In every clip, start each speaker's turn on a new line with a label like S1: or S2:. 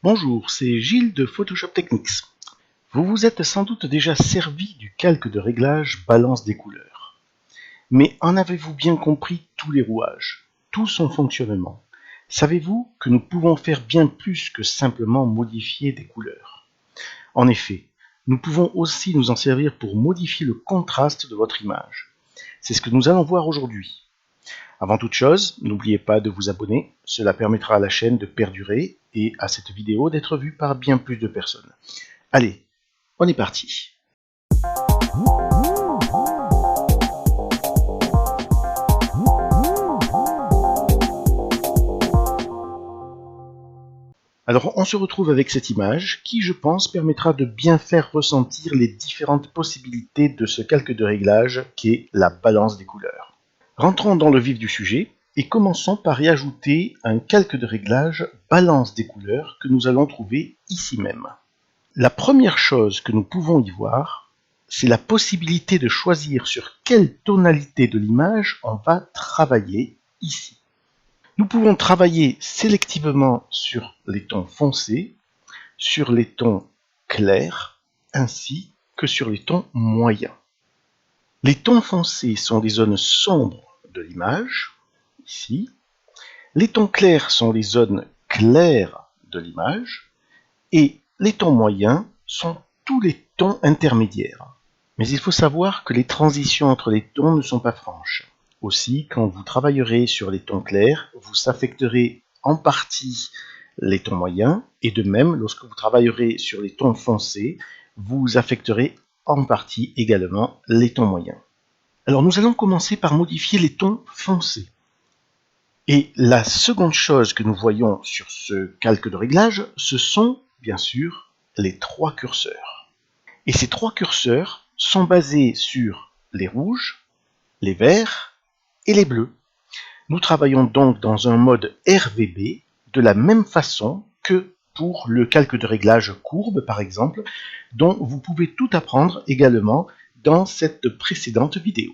S1: Bonjour, c'est Gilles de Photoshop Techniques. Vous vous êtes sans doute déjà servi du calque de réglage balance des couleurs. Mais en avez-vous bien compris tous les rouages, tout son fonctionnement? Savez-vous que nous pouvons faire bien plus que simplement modifier des couleurs? En effet, nous pouvons aussi nous en servir pour modifier le contraste de votre image. C'est ce que nous allons voir aujourd'hui. Avant toute chose, n'oubliez pas de vous abonner, cela permettra à la chaîne de perdurer et à cette vidéo d'être vue par bien plus de personnes. Allez, on est parti. Alors on se retrouve avec cette image qui, je pense, permettra de bien faire ressentir les différentes possibilités de ce calque de réglage qu'est la balance des couleurs. Rentrons dans le vif du sujet et commençons par y ajouter un calque de réglage balance des couleurs que nous allons trouver ici même. La première chose que nous pouvons y voir, c'est la possibilité de choisir sur quelle tonalité de l'image on va travailler ici. Nous pouvons travailler sélectivement sur les tons foncés, sur les tons clairs, ainsi que sur les tons moyens. Les tons foncés sont les zones sombres de l'image, ici. Les tons clairs sont les zones claires de l'image, et les tons moyens sont tous les tons intermédiaires. Mais il faut savoir que les transitions entre les tons ne sont pas franches. Aussi, quand vous travaillerez sur les tons clairs, vous affecterez en partie les tons moyens, et de même, lorsque vous travaillerez sur les tons foncés, vous affecterez en partie également les tons moyens. Alors nous allons commencer par modifier les tons foncés. Et la seconde chose que nous voyons sur ce calque de réglage, ce sont bien sûr les trois curseurs. Et ces trois curseurs sont basés sur les rouges, les verts et les bleus. Nous travaillons donc dans un mode RVB de la même façon que pour le calque de réglage courbe par exemple, dont vous pouvez tout apprendre également dans cette précédente vidéo.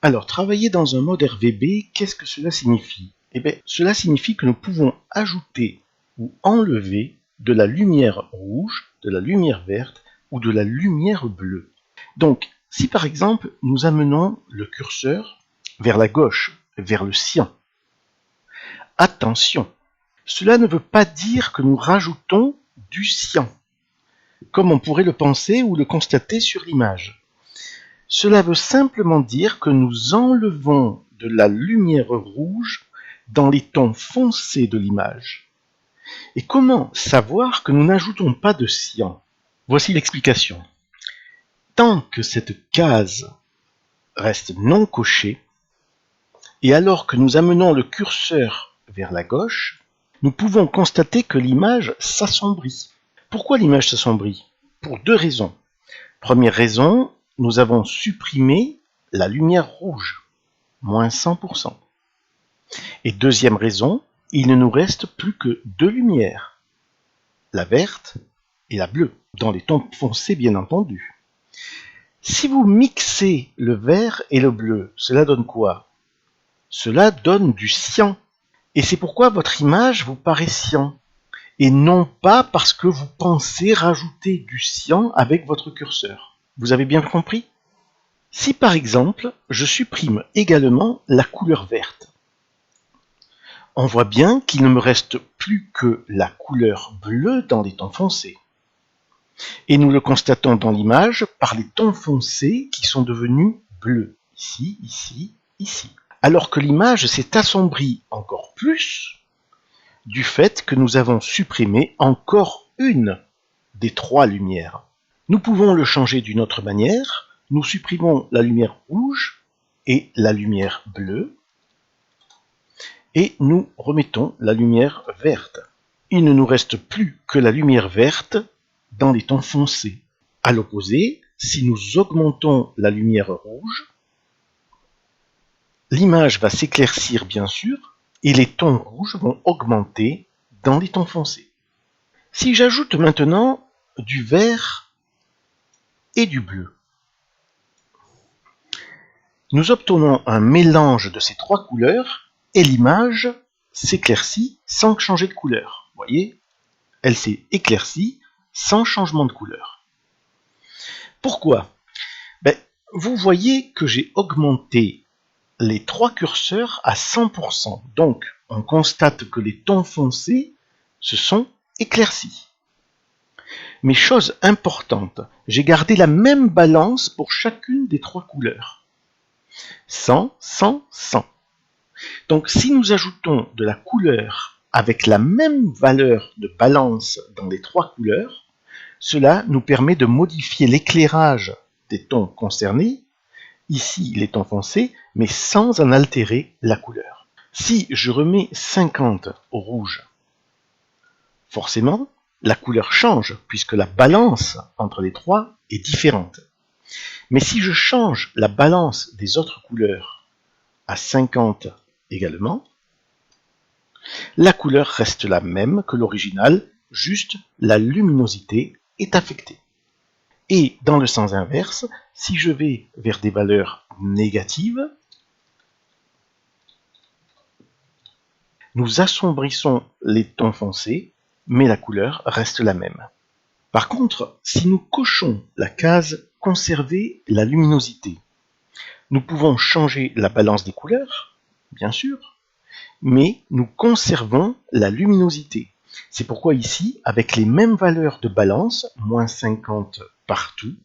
S1: Alors, travailler dans un mode RVB, qu'est-ce que cela signifie? Eh bien, cela signifie que nous pouvons ajouter ou enlever de la lumière rouge, de la lumière verte ou de la lumière bleue. Donc, si par exemple, nous amenons le curseur vers la gauche, vers le cyan, attention, cela ne veut pas dire que nous rajoutons du cyan, comme on pourrait le penser ou le constater sur l'image. Cela veut simplement dire que nous enlevons de la lumière rouge dans les tons foncés de l'image. Et comment savoir que nous n'ajoutons pas de cyan? Voici l'explication. Tant que cette case reste non cochée, et alors que nous amenons le curseur vers la gauche, nous pouvons constater que l'image s'assombrit. Pourquoi l'image s'assombrit? Pour deux raisons. Première raison, nous avons supprimé la lumière rouge, moins 100%. Et deuxième raison, il ne nous reste plus que deux lumières, la verte et la bleue, dans les tons foncés bien entendu. Si vous mixez le vert et le bleu, cela donne quoi? Cela donne du cyan. Et c'est pourquoi votre image vous paraît cyan. Et non pas parce que vous pensez rajouter du cyan avec votre curseur. Vous avez bien compris? Si par exemple, je supprime également la couleur verte, on voit bien qu'il ne me reste plus que la couleur bleue dans les tons foncés. Et nous le constatons dans l'image par les tons foncés qui sont devenus bleus, ici, ici, ici. Alors que l'image s'est assombrie encore plus du fait que nous avons supprimé encore une des trois lumières. Nous pouvons le changer d'une autre manière. Nous supprimons la lumière rouge et la lumière bleue et nous remettons la lumière verte. Il ne nous reste plus que la lumière verte dans les tons foncés. À l'opposé, si nous augmentons la lumière rouge, l'image va s'éclaircir bien sûr et les tons rouges vont augmenter dans les tons foncés. Si j'ajoute maintenant du vert et du bleu, nous obtenons un mélange de ces trois couleurs et l'image s'éclaircit sans changer de couleur. voyez, elle s'est éclaircie sans changement de couleur. Pourquoi? Vous voyez que j'ai augmenté les 3 curseurs à 100%. Donc, on constate que les tons foncés se sont éclaircis. Mais chose importante, j'ai gardé la même balance pour chacune des 3 couleurs. 100, 100, 100. Donc, si nous ajoutons de la couleur avec la même valeur de balance dans les 3 couleurs, cela nous permet de modifier l'éclairage des tons concernés, ici les tons foncés, mais sans en altérer la couleur. Si je remets 50 au rouge, forcément, la couleur change puisque la balance entre les trois est différente. Mais si je change la balance des autres couleurs à 50 également, la couleur reste la même que l'original, juste la luminosité est affectée. Et dans le sens inverse, si je vais vers des valeurs négatives, nous assombrissons les tons foncés, mais la couleur reste la même. Par contre, si nous cochons la case « Conserver la luminosité », nous pouvons changer la balance des couleurs, bien sûr, mais nous conservons la luminosité. C'est pourquoi ici, avec les mêmes valeurs de balance, moins 50 partout,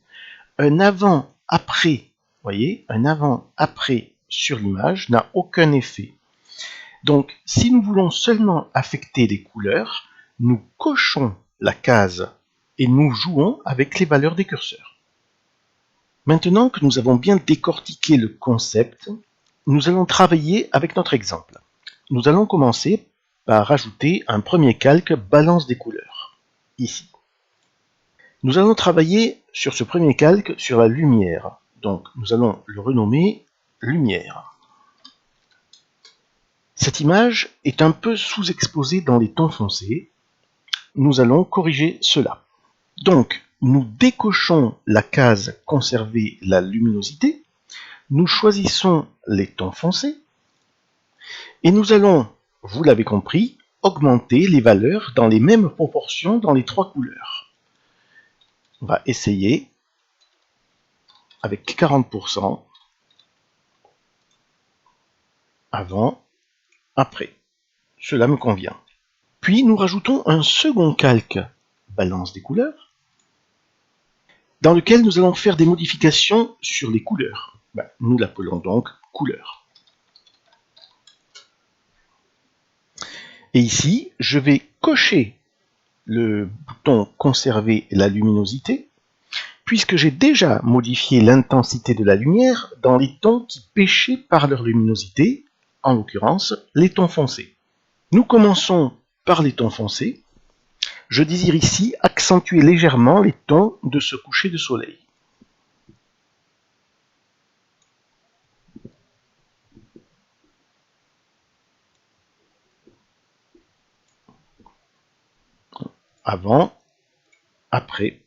S1: un avant-après, voyez, un avant-après sur l'image n'a aucun effet. Donc, si nous voulons seulement affecter les couleurs, nous cochons la case et nous jouons avec les valeurs des curseurs. Maintenant que nous avons bien décortiqué le concept, nous allons travailler avec notre exemple. Nous allons commencer par ajouter un premier calque balance des couleurs, ici. Nous allons travailler sur ce premier calque sur la lumière. Donc, nous allons le renommer lumière. Cette image est un peu sous-exposée dans les tons foncés. Nous allons corriger cela. Donc, nous décochons la case « Conserver la luminosité », nous choisissons les tons foncés, et nous allons, vous l'avez compris, augmenter les valeurs dans les mêmes proportions dans les 3 couleurs. On va essayer avec 40%, avant, après. Cela me convient. Puis nous rajoutons un second calque balance des couleurs, dans lequel nous allons faire des modifications sur les couleurs. Nous l'appelons donc couleur. Et ici, je vais cocher le bouton conserver la luminosité, puisque j'ai déjà modifié l'intensité de la lumière dans les tons qui péchaient par leur luminosité, en l'occurrence les tons foncés. Nous commençons par les tons foncés. Je désire ici accentuer légèrement les tons de ce coucher de soleil. Avant, après.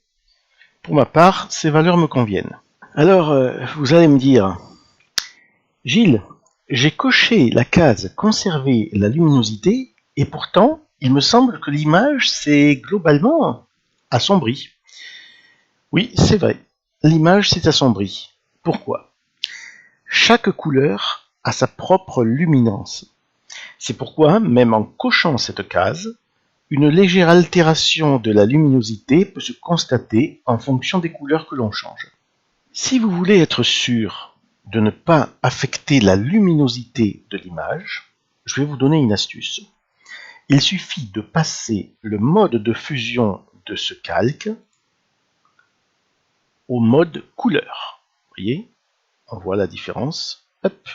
S1: Pour ma part, ces valeurs me conviennent. Alors, vous allez me dire, Gilles, j'ai coché la case « Conserver la luminosité » et pourtant, il me semble que l'image s'est globalement assombrie. Oui, c'est vrai, l'image s'est assombrie. Pourquoi? Chaque couleur a sa propre luminance. C'est pourquoi, même en cochant cette case, une légère altération de la luminosité peut se constater en fonction des couleurs que l'on change. Si vous voulez être sûr de ne pas affecter la luminosité de l'image, je vais vous donner une astuce. Il suffit de passer le mode de fusion de ce calque au mode couleur. Vous voyez, on voit la différence. Hop.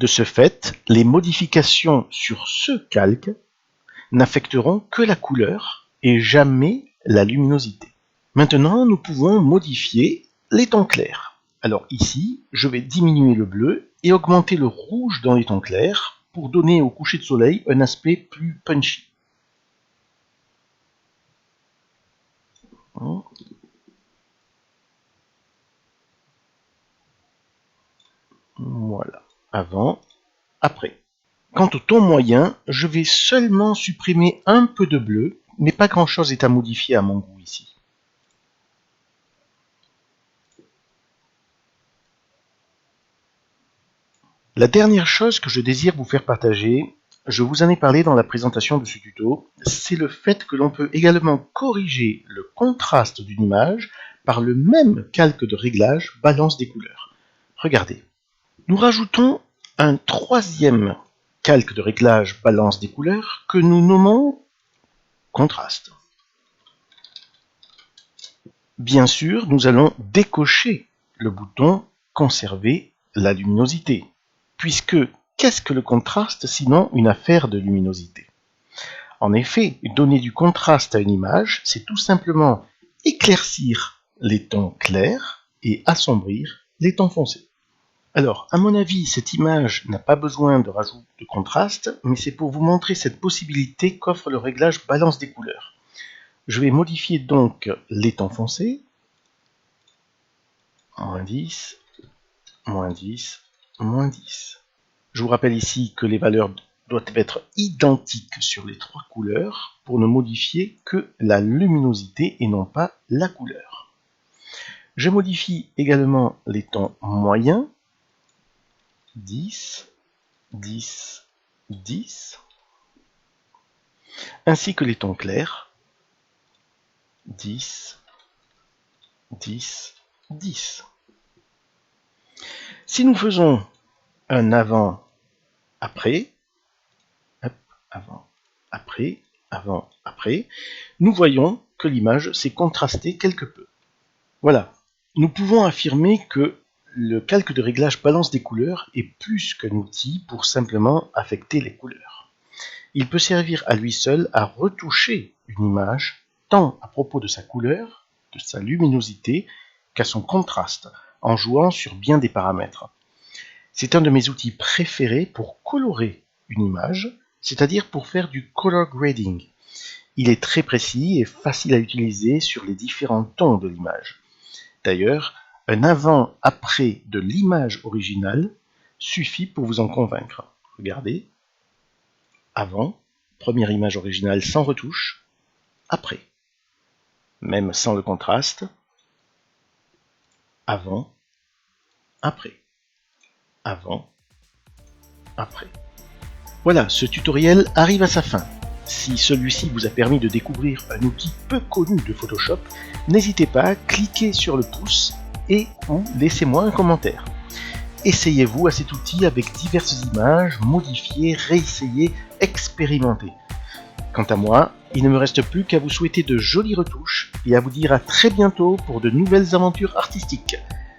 S1: De ce fait, les modifications sur ce calque n'affecteront que la couleur et jamais la luminosité. Maintenant, nous pouvons modifier les tons clairs. Alors ici, je vais diminuer le bleu et augmenter le rouge dans les tons clairs pour donner au coucher de soleil un aspect plus punchy. Voilà, avant, après. Quant au ton moyen, je vais seulement supprimer un peu de bleu, mais pas grand chose est à modifier à mon goût ici. La dernière chose que je désire vous faire partager, je vous en ai parlé dans la présentation de ce tuto, c'est le fait que l'on peut également corriger le contraste d'une image par le même calque de réglage balance des couleurs. Regardez, nous rajoutons un troisième calque de réglage balance des couleurs que nous nommons contraste. Bien sûr, nous allons décocher le bouton conserver la luminosité, puisque qu'est-ce que le contraste sinon une affaire de luminosité? En effet, donner du contraste à une image, c'est tout simplement éclaircir les tons clairs et assombrir les tons foncés. Alors, à mon avis, cette image n'a pas besoin de rajout de contraste, mais c'est pour vous montrer cette possibilité qu'offre le réglage balance des couleurs. Je vais modifier donc les tons foncés. Moins 10, moins 10, moins 10. Je vous rappelle ici que les valeurs doivent être identiques sur les trois couleurs pour ne modifier que la luminosité et non pas la couleur. Je modifie également les tons moyens. 10, 10, 10, ainsi que les tons clairs, 10, 10, 10. Si nous faisons un avant-après, avant-après, avant-après, nous voyons que l'image s'est contrastée quelque peu. Voilà, nous pouvons affirmer que le calque de réglage balance des couleurs est plus qu'un outil pour simplement affecter les couleurs. Il peut servir à lui seul à retoucher une image, tant à propos de sa couleur, de sa luminosité, qu'à son contraste, en jouant sur bien des paramètres. C'est un de mes outils préférés pour colorer une image, c'est-à-dire pour faire du color grading. Il est très précis et facile à utiliser sur les différents tons de l'image. D'ailleurs, un avant-après de l'image originale suffit pour vous en convaincre. Regardez. Avant, première image originale sans retouche. Après, même sans le contraste. Avant, après. Avant, après. Voilà, ce tutoriel arrive à sa fin. Si celui-ci vous a permis de découvrir un outil peu connu de Photoshop, n'hésitez pas à cliquer sur le pouce et ou laissez-moi un commentaire. Essayez-vous à cet outil avec diverses images, modifiez, réessayez, expérimentez. Quant à moi, il ne me reste plus qu'à vous souhaiter de jolies retouches et à vous dire à très bientôt pour de nouvelles aventures artistiques.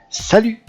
S1: Salut!